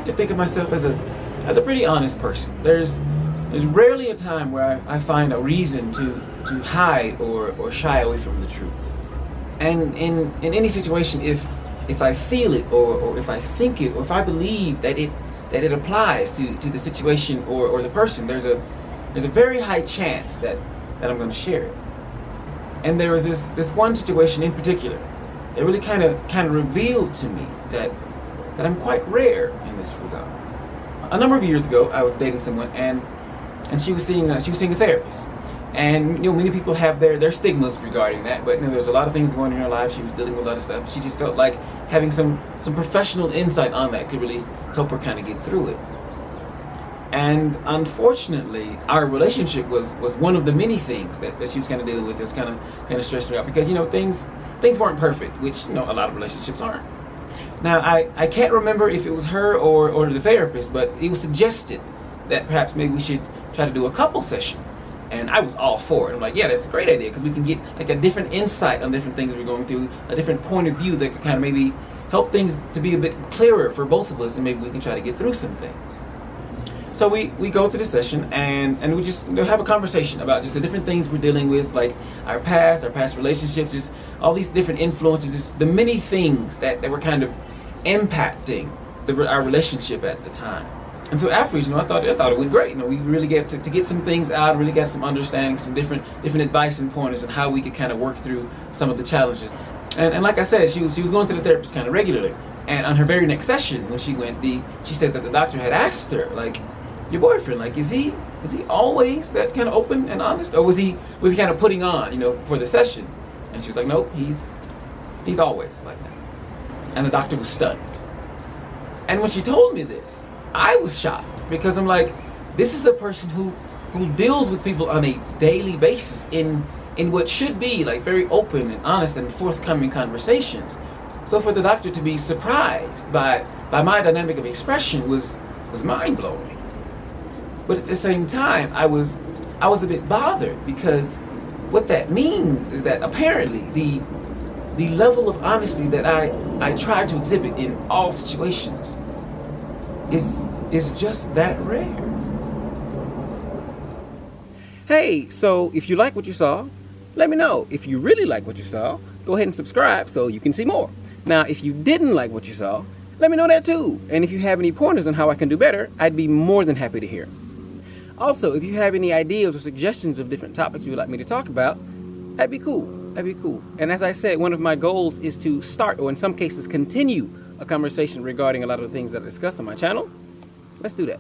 like to think of myself as a pretty honest person. There's rarely a time where I find a reason to hide or shy away from the truth. And in any situation, if I feel it or if I think it or if I believe that it applies to the situation or the person, there's a very high chance that I'm going to share it. And there was this one situation in particular that really kind of revealed to me that I'm quite rare in this regard. A number of years ago, I was dating someone, and she was seeing a therapist. And many people have their stigmas regarding that, but there's a lot of things going on in her life. She was dealing with a lot of stuff. She just felt like having some professional insight on that could really help her kind of get through it. And unfortunately, our relationship was one of the many things that she was kind of dealing with that's kind of stressed her out, because things weren't perfect, which a lot of relationships aren't. Now I can't remember if it was her or the therapist, but it was suggested that perhaps maybe we should try to do a couple session. And I was all for it. I'm like, yeah, that's a great idea, because we can get like a different insight on different things we're going through, a different point of view that can kind of maybe help things to be a bit clearer for both of us, and maybe we can try to get through some things. So we go to the session and we just have a conversation about just the different things we're dealing with, like our past relationships, just all these different influences, just the many things that were kind of impacting our relationship at the time. And so afterwards, I thought it went great. We really get to get some things out, really get some understanding, some different advice and pointers on how we could kind of work through some of the challenges. And like I said, she was going to the therapist kind of regularly. And on her very next session, when she went, she said that the doctor had asked her, like, your boyfriend, like, is he always that kind of open and honest, or was he kind of putting on, for the session? And she was like, nope, he's always like that. And the doctor was stunned. And when she told me this, I was shocked, because I'm like, this is a person who deals with people on a daily basis in what should be like very open and honest and forthcoming conversations. So for the doctor to be surprised by my dynamic of expression was mind-blowing. But at the same time, I was a bit bothered, because what that means is that apparently the level of honesty that I try to exhibit in all situations is just that rare. Hey, so if you like what you saw, let me know. If you really like what you saw, go ahead and subscribe so you can see more. Now, if you didn't like what you saw, let me know that too. And if you have any pointers on how I can do better, I'd be more than happy to hear. Also, if you have any ideas or suggestions of different topics you would like me to talk about, that'd be cool. And as I said, one of my goals is to start, or in some cases continue, a conversation regarding a lot of the things that I discuss on my channel. Let's do that.